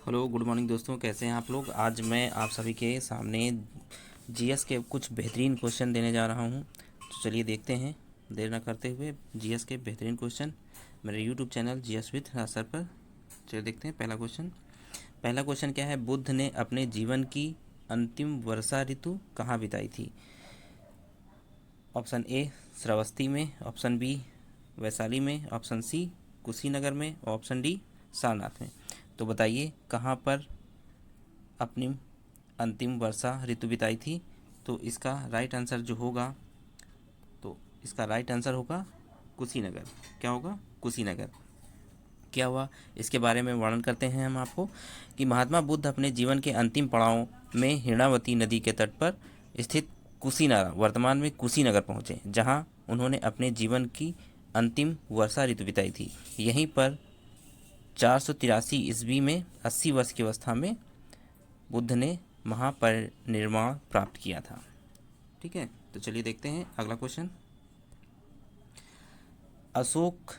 Hello good morning दोस्तों, कैसे हैं आप लोग। आज मैं आप सभी के सामने जीएस के कुछ बेहतरीन क्वेश्चन देने जा रहा हूं। तो चलिए देखते हैं, देर न करते हुए जीएस के बेहतरीन क्वेश्चन मेरे YouTube channel GS with sir पर। चलिए देखते हैं पहला क्वेश्चन क्या है। बुद्ध ने अपने जीवन की अंतिम वर्षा ऋतु कहाँ बिताई थी। ऑप्शन ए श्रावस्ती में, ऑप्शन बी वैशाली में, ऑप्शन सी कुशीनगर में, ऑप्शन डी सारनाथ में। तो बताइए कहाँ पर अपनी अंतिम वर्षा ऋतु बिताई थी। तो इसका राइट आंसर जो होगा, तो इसका राइट आंसर होगा कुशीनगर। क्या होगा? कुशीनगर। क्या हुआ, इसके बारे में वर्णन करते हैं हम आपको कि महात्मा बुद्ध अपने जीवन के अंतिम पड़ाव में हिरणावती नदी के तट पर स्थित कुशीनगर, वर्तमान में कुशीनगर पहुँचे, जहाँ उन्होंने अपने जीवन की अंतिम वर्षा ऋतु बिताई थी। यहीं पर 483 ईस्वी में 80 वर्ष की अवस्था में बुद्ध ने महापरिनिर्वाण प्राप्त किया था। ठीक है, तो चलिए देखते हैं अगला क्वेश्चन। अशोक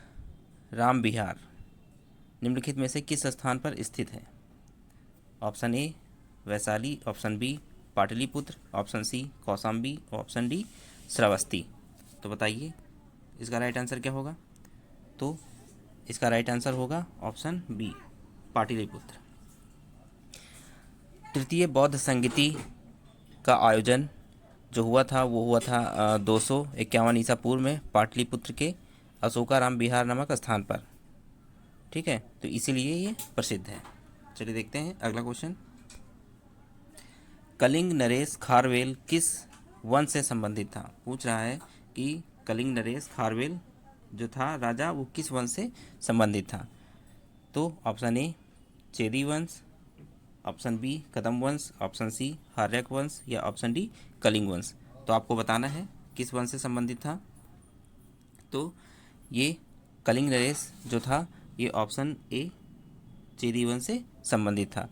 राम विहार निम्नलिखित में से किस स्थान पर स्थित है। Option A Vaishali, option B Pataliputra, option C Kaushambi, option D Shravasti. तो बताइए इसका राइट आंसर क्या होगा। तो इसका राइट आंसर होगा ऑप्शन बी पाटलिपुत्र। तृतीय बौद्ध संगीति का आयोजन जो हुआ था वो हुआ था 251 ईसा पूर्व में पाटलिपुत्र के अशोकाराम विहार नामक स्थान पर। ठीक है, तो इसीलिए ये प्रसिद्ध है। चलिए देखते हैं अगला क्वेश्चन। कलिंग नरेश खारवेल किस वंश से संबंधित था। पूछ रहा है कि कलिंग नरेश खारवेल जो था राजा, वो किस वंश से संबंधित था। तो ऑप्शन ए चेदी वंश, ऑप्शन बी कदम वंश, ऑप्शन सी हार्यक वंश या ऑप्शन डी कलिंग वंश। तो आपको बताना है किस वंश से संबंधित था। तो ये कलिंग नरेश जो था ये ऑप्शन ए चेदी वंश से संबंधित था।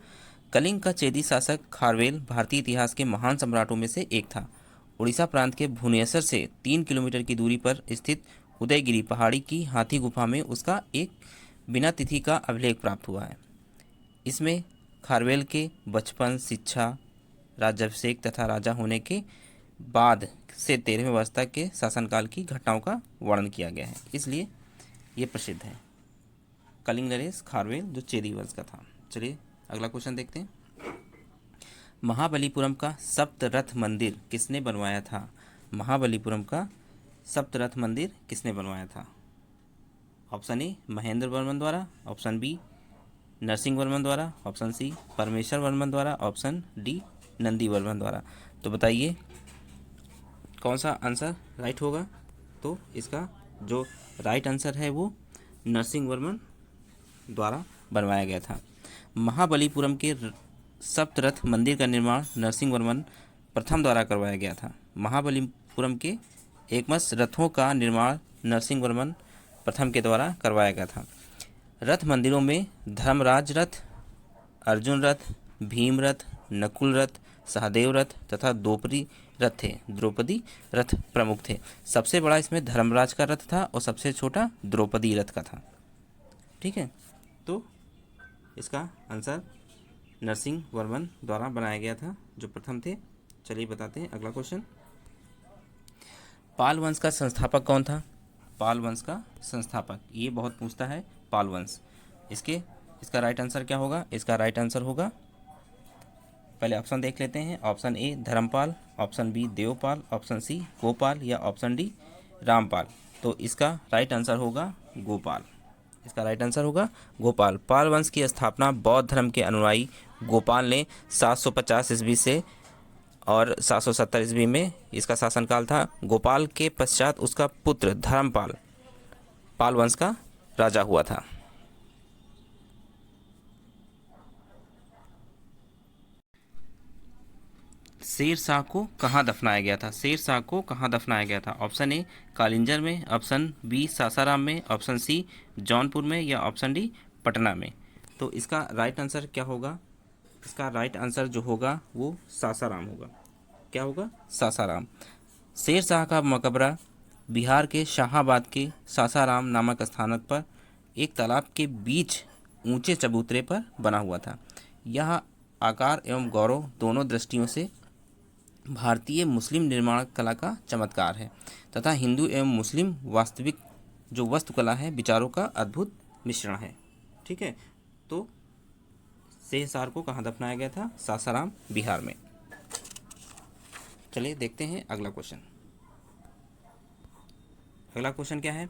कलिंग का चेदी शासक खारवेल भारतीय इतिहास के महान सम्राटों में से एक था। उड़ीसा प्रांत के भुवनेश्वर से 3 किलोमीटर की दूरी पर स्थित उदयगिरी पहाड़ी की हाथी गुफा में उसका एक बिना तिथि का अभिलेख प्राप्त हुआ है। इसमें खारवेल के बचपन, शिक्षा, राज्याभिषेक तथा राजा होने के बाद से 13वें वर्ष तक के शासनकाल की घटनाओं का वर्णन किया गया है, इसलिए ये प्रसिद्ध है कलिंग नरेश खारवेल जो चेदी वंश का था। चलिए अगला क्वेश्चन देखते हैं। महाबलीपुरम का सप्तरथ मंदिर किसने बनवाया था। महाबलीपुरम का सप्तरथ मंदिर किसने बनवाया था। ऑप्शन ए महेंद्र वर्मन द्वारा, ऑप्शन बी नरसिंह वर्मन द्वारा, ऑप्शन सी परमेश्वर वर्मन द्वारा, ऑप्शन डी नंदी वर्मन द्वारा। तो बताइए कौन सा आंसर राइट होगा। तो इसका जो राइट आंसर है वो नरसिंह वर्मन द्वारा बनवाया गया था। महाबलीपुरम के सप्तरथ मंदिर का निर्माण नरसिंह वर्मन प्रथम द्वारा करवाया गया था। महाबलीपुरम के एकमस रथों का निर्माण नरसिंह वर्मन प्रथम के द्वारा करवाया गया था। रथ मंदिरों में धर्मराज रथ, अर्जुन रथ, भीम रथ, नकुल रथ, सहदेव रथ तथा द्रौपदी रथ प्रमुख थे। सबसे बड़ा इसमें धर्मराज का रथ था और सबसे छोटा द्रौपदी रथ का था। ठीक है, तो इसका आंसर नरसिंह वर्मन द्वारा बनाया गया था जो प्रथम थे। चलिए बताते हैं अगला क्वेश्चन। पाल वंश का संस्थापक कौन था। पाल वंश का संस्थापक ये बहुत पूछता है। पाल वंश इसका राइट आंसर क्या होगा। इसका राइट आंसर होगा, पहले ऑप्शन देख लेते हैं। Option A Dharmapala, option B Devapala, option C Gopala या ऑप्शन डी रामपाल। तो इसका राइट आंसर होगा गोपाल। इसका राइट आंसर होगा गोपाल। पाल वंश की स्थापना बौद्ध धर्म के अनुयायी गोपाल ने 750 ईस्वी से और 770 ईस्वी में इसका शासनकाल था। गोपाल के पश्चात उसका पुत्र धर्मपाल पाल वंश का राजा हुआ था। शेर शाह को कहाँ दफनाया गया था। शेर शाह को कहाँ दफनाया गया था। ऑप्शन ए कालिंजर में, ऑप्शन बी सासाराम में, ऑप्शन सी जौनपुर में या ऑप्शन डी पटना में। तो इसका राइट आंसर क्या होगा। इसका राइट आंसर जो होगा वो सासाराम होगा। क्या होगा? सासाराम। शेर शाह का मकबरा बिहार के शाहाबाद के सासाराम नामक स्थानक पर एक तालाब के बीच ऊंचे चबूतरे पर बना हुआ था। यह आकार एवं गौरव दोनों दृष्टियों से भारतीय मुस्लिम निर्माण कला का चमत्कार है तथा हिंदू एवं मुस्लिम वास्तविक जो वास्तुकला है विचारों का अद्भुत मिश्रण है। ठीक है, तो शेषशार को कहाँ दफनाया गया था? सासाराम, बिहार में। चलिए देखते हैं अगला क्वेश्चन। अगला क्वेश्चन क्या है?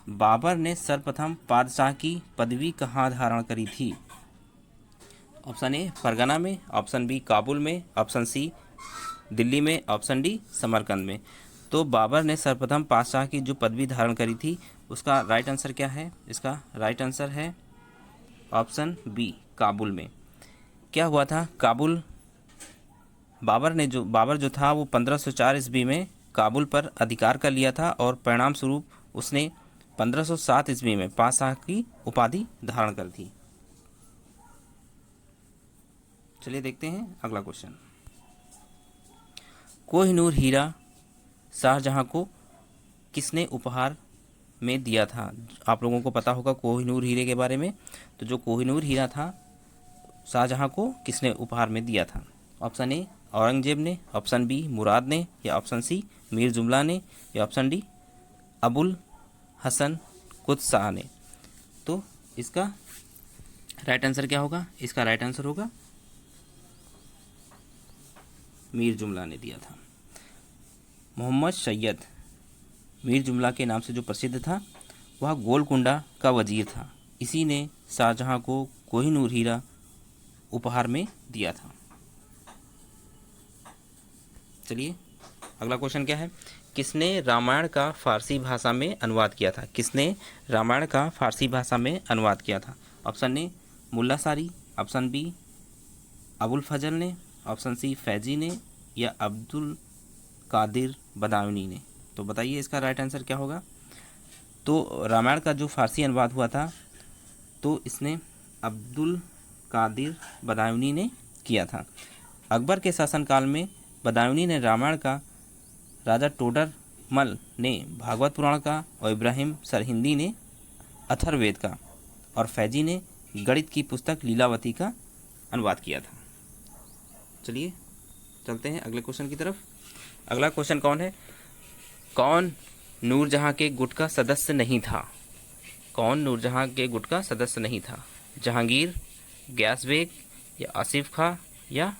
बाबर ने सर्वप्रथम पादशाह की पदवी कहाँ धारण करी थी? ऑप्शन ए फरगना में, ऑप्शन बी काबुल में, ऑप्शन सी दिल्ली में, ऑप्शन डी समरकंद में। तो बाबर ने सर्वप्रथम पादशाह की जो पदवी धारण करी थी उसका राइट आंसर क्या है? इसका राइट आंसर है ऑप्शन बी काबुल में। क्या हुआ था? बाबर जो था वो 1504 ईस्वी में काबुल पर अधिकार कर लिया था और परिणाम स्वरूप उसने 1507 ईस्वी में पादशाह की उपाधि धारण कर थी। चलिए देखते हैं अगला क्वेश्चन। कोहिनूर हीरा शाहजहां को किसने उपहार में दिया था? आप लोगों को पता होगा कोहिनूर हीरे के बारे में। तो जो कोहिनूर हीरा था शाहजहां को किसने उपहार में दिया था? ऑप्शन ए औरंगजेब ने, ऑप्शन बी मुराद ने, या ऑप्शन सी मीर जुमला ने, या ऑप्शन डी अबुल हसन कुतुब शाह ने। तो इसका राइट आंसर क्या होगा? इसका राइट आंसर होगा मीर जुमला ने दिया था। मोहम्मद सैयद मीर जुमला के नाम से जो प्रसिद्ध था वह गोलकुंडा का वजीर था। इसी ने शाहजहां को कोहिनूर हीरा उपहार में दिया था। चलिए अगला क्वेश्चन क्या है? किसने रामायण का फारसी भाषा में अनुवाद किया था? किसने रामायण का फारसी भाषा में अनुवाद किया था? ऑप्शन ए मुल्ला सारी, ऑप्शन बी अबुल फजल ने, ऑप्शन सी फैजी ने, या अब्दुल कादिर बदायूनी ने। तो बताइए इसका राइट आंसर क्या होगा? तो रामायण का जो फारसी अनुवाद हुआ था तो इसने अब्दुल कादिर बदायूनी ने किया था। अकबर के शासनकाल में बदायूनी ने रामायण का, राजा टोडरमल ने भागवत पुराण का, और इब्राहिम सरहिंदी ने अथर्ववेद का, और फैजी ने गणित की पुस्तक लीलावती का अनुवाद किया था। चलिए चलते हैं अगले क्वेश्चन की तरफ। अगला क्वेश्चन कौन है? कौन नूरजहां के गुट का सदस्य नहीं था? कौन नूरजहां के गुट का सदस्य नहीं था? जहांगीर, गयास बेग, या आसिफ खां, या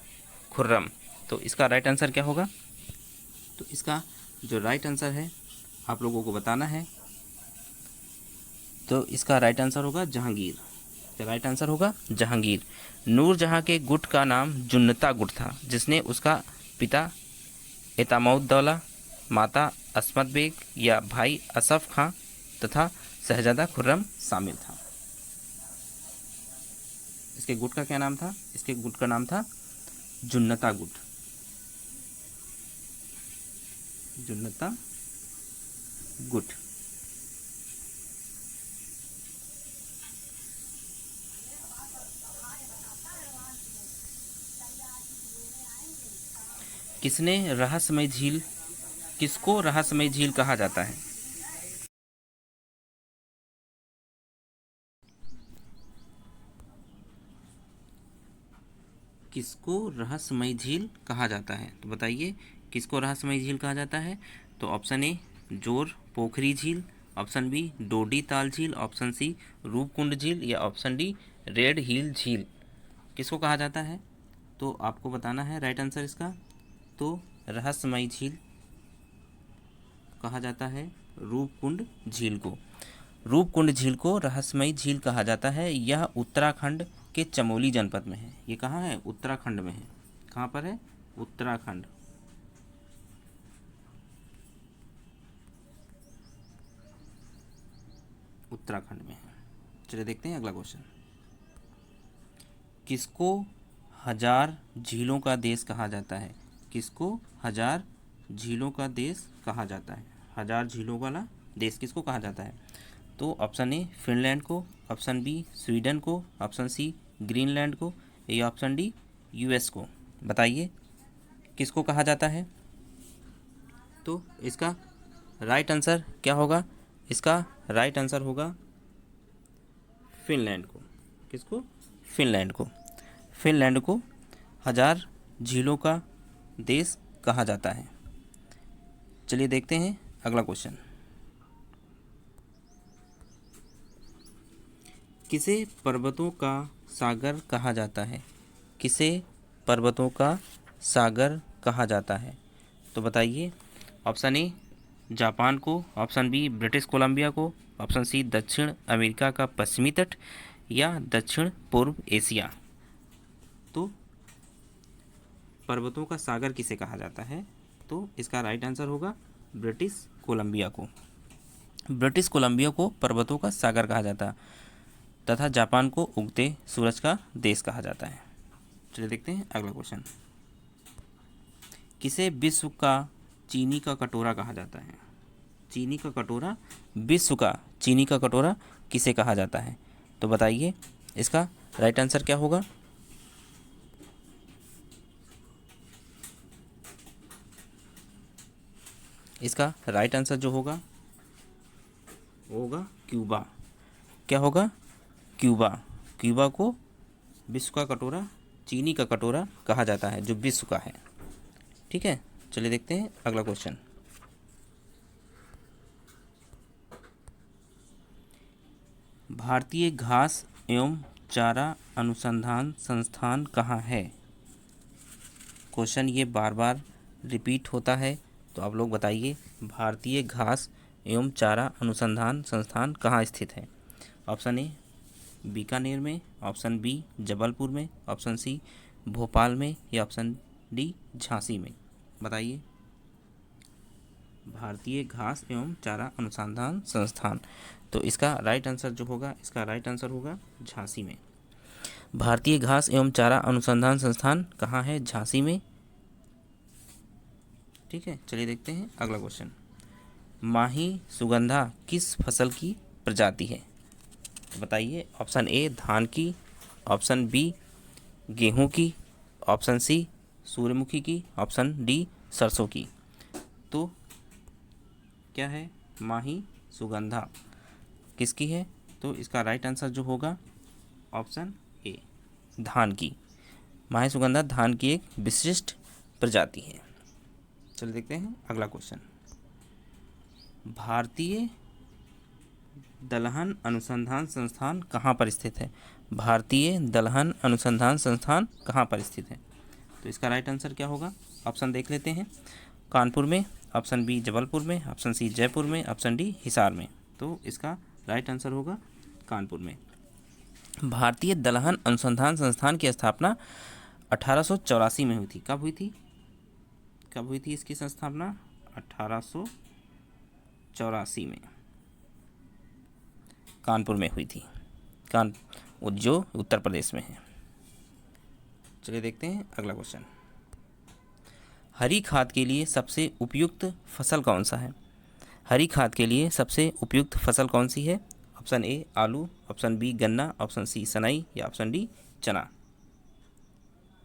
खुर्रम। तो इसका राइट आंसर क्या होगा? तो इसका जो राइट आंसर है आप लोगों को बताना है। तो इसका राइट आंसर होगा जहांगीर। तो राइट आंसर होगा जहांगीर। नूरजहां के गुट का नाम जुन्नता गुट था, जिसने उसका पिता एतामउद्दौला, माता अस्मत बेग, या भाई असफ खां तथा शहजादा खुर्रम शामिल था। इसके गुट का क्या नाम था? इसके गुट का नाम था जुन्नता गुट। जुन्नता गुट। किसको रहस्यमय झील कहा जाता है? किसको रहस्यमय झील कहा जाता है? तो बताइए किसको रहस्यमय झील कहा जाता है? तो ऑप्शन ए जोर पोखरी झील, ऑप्शन बी डोडी ताल झील, ऑप्शन सी रूपकुंड झील, या ऑप्शन डी रेड हिल झील। किसको कहा जाता है? तो आपको बताना है राइट आंसर इसका। तो रहस्यमय झील कहा जाता है रूपकुंड झील को। रूपकुंड झील को रहस्यमयी झील कहा जाता है। यह उत्तराखंड के चमोली जनपद में है। ये कहाँ है? उत्तराखंड में है। कहाँ पर है? उत्तराखंड। उत्तराखंड में है। चलिए देखते हैं अगला क्वेश्चन। किसको हजार झीलों का देश कहा जाता है? किसको हजार झीलों का देश कहा जाता है? हजार झीलों वाला देश किसको कहा जाता है? तो ऑप्शन ए फिनलैंड को, ऑप्शन बी स्वीडन को, ऑप्शन सी ग्रीनलैंड को, या ऑप्शन डी यूएस को। बताइए किसको कहा जाता है? तो इसका राइट आंसर क्या होगा? इसका राइट आंसर होगा फिनलैंड को। किसको? फिनलैंड को। फिनलैंड को हजार झीलों का देश कहा जाता है? चलिए देखते हैं अगला क्वेश्चन। किसे पर्वतों का सागर कहा जाता है? किसे पर्वतों का सागर कहा जाता है? तो बताइए। ऑप्शन ए जापान को, ऑप्शन बी ब्रिटिश कोलंबिया को, ऑप्शन सी दक्षिण अमेरिका का पश्चिमी तट, या दक्षिण पूर्व एशिया। तो पर्वतों का सागर किसे कहा जाता है? तो इसका राइट आंसर होगा ब्रिटिश कोलंबिया को। ब्रिटिश कोलंबिया को पर्वतों का सागर कहा जाता है तथा जापान को उगते सूरज का देश कहा जाता है। चलिए देखते हैं अगला क्वेश्चन। किसे विश्व का चीनी का कटोरा कहा जाता है? चीनी का कटोरा, विश्व का चीनी का कटोरा किसे कहा जाता है? तो बताइए इसका राइट आंसर क्या होगा? इसका राइट आंसर जो होगा वो होगा क्यूबा। क्या होगा? क्यूबा। क्यूबा को विश्व का कटोरा, चीनी का कटोरा कहा जाता है, जो विश्व का है। ठीक है, चलिए देखते हैं अगला क्वेश्चन। भारतीय घास एवं चारा अनुसंधान संस्थान कहाँ है? क्वेश्चन ये बार बार रिपीट होता है, तो आप लोग बताइए भारतीय घास एवं चारा अनुसंधान संस्थान कहाँ स्थित है? ऑप्शन ए बीकानेर में, ऑप्शन बी जबलपुर में, ऑप्शन सी भोपाल में, या ऑप्शन डी झांसी में। बताइए। भारतीय घास एवं चारा अनुसंधान संस्थान, तो इसका राइट आंसर जो होगा, इसका राइट आंसर होगा झांसी में। भारतीय घास एवं चारा अनुसंधान संस्थान कहाँ है? झांसी में। ठीक है, चलिए देखते हैं अगला क्वेश्चन। माही सुगंधा किस फसल की प्रजाति है? तो बताइए। ऑप्शन ए धान की, ऑप्शन बी गेहूं की, ऑप्शन सी सूर्यमुखी की, ऑप्शन डी सरसों की। तो क्या है? माही सुगंधा किसकी है? तो इसका राइट आंसर जो होगा ऑप्शन ए धान की। माही सुगंधा धान की एक विशिष्ट प्रजाति है। चलिए देखते हैं अगला क्वेश्चन। भारतीय दलहन अनुसंधान संस्थान कहाँ पर स्थित है? भारतीय दलहन अनुसंधान संस्थान कहाँ पर स्थित है? तो इसका राइट आंसर क्या होगा? ऑप्शन देख लेते हैं। कानपुर में, ऑप्शन बी जबलपुर में, ऑप्शन सी जयपुर में, ऑप्शन डी हिसार में। तो इसका राइट आंसर होगा कानपुर में। भारतीय दलहन अनुसंधान संस्थान की स्थापना 1884 में हुई थी। कब हुई थी? कब हुई थी इसकी स्थापना? 1884 में कानपुर में हुई थी। जो उत्तर प्रदेश में है। चलिए देखते हैं अगला क्वेश्चन। हरी खाद के लिए सबसे उपयुक्त फसल कौन सा है? हरी खाद के लिए सबसे उपयुक्त फसल कौन सी है? ऑप्शन ए आलू, ऑप्शन बी गन्ना, ऑप्शन सी सनई, या ऑप्शन डी चना।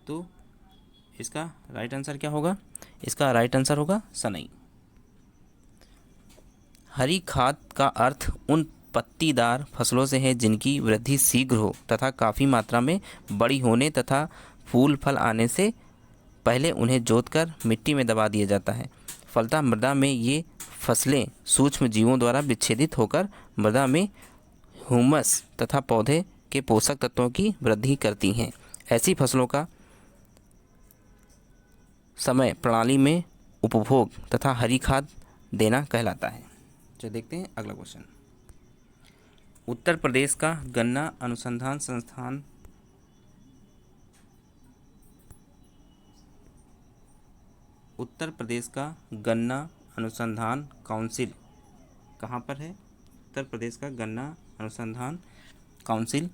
तो इसका राइट आंसर क्या होगा? इसका राइट आंसर होगा सनई। हरी खाद का अर्थ उन पत्तीदार फसलों से है जिनकी वृद्धि शीघ्र हो तथा काफ़ी मात्रा में बड़ी होने तथा फूल फल आने से पहले उन्हें जोतकर मिट्टी में दबा दिया जाता है। फलतः मृदा में ये फसलें सूक्ष्म जीवों द्वारा विच्छेदित होकर मृदा में ह्यूमस तथा पौधे के पोषक तत्वों की वृद्धि करती हैं। ऐसी फसलों का समय प्रणाली में उपभोग तथा हरी खाद देना कहलाता है। चलिए देखते हैं अगला क्वेश्चन। उत्तर प्रदेश का गन्ना अनुसंधान संस्थान उत्तर प्रदेश का गन्ना अनुसंधान काउंसिल कहाँ पर है? उत्तर प्रदेश का गन्ना अनुसंधान काउंसिल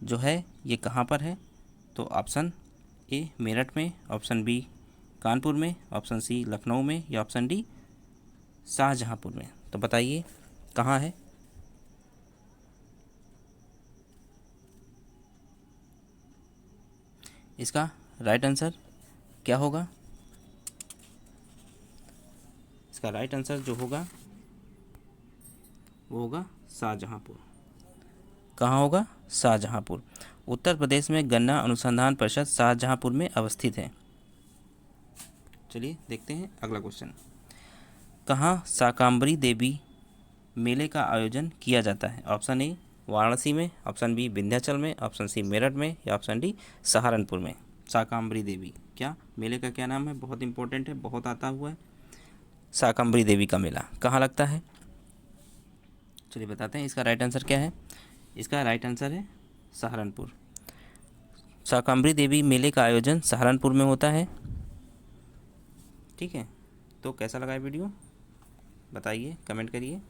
जो है ये कहाँ पर है? तो ऑप्शन ए मेरठ में, ऑप्शन बी कानपुर में, ऑप्शन सी लखनऊ में, या ऑप्शन डी शाहजहाँपुर में। तो बताइए कहाँ है? इसका राइट आंसर क्या होगा? इसका राइट आंसर जो होगा वो होगा शाहजहाँपुर। कहाँ होगा? शाहजहाँपुर। उत्तर प्रदेश में गन्ना अनुसंधान परिषद शाहजहांपुर में अवस्थित है। चलिए देखते हैं अगला क्वेश्चन। कहाँ शाकंभरी देवी मेले का आयोजन किया जाता है? ऑप्शन ए वाराणसी में, ऑप्शन बी विंध्याचल में, ऑप्शन सी मेरठ में या ऑप्शन डी सहारनपुर में। शाकंभरी देवी क्या मेले का क्या नाम है? बहुत इंपॉर्टेंट है, बहुत आता हुआ है। शाकंभरी देवी का मेला कहाँ लगता है? चलिए बताते हैं इसका राइट आंसर क्या है। इसका राइट आंसर है सहारनपुर। शाकंभरी देवी मेले का आयोजन सहारनपुर में होता है। ठीक है, तो कैसा लगा वीडियो बताइए, कमेंट करिए।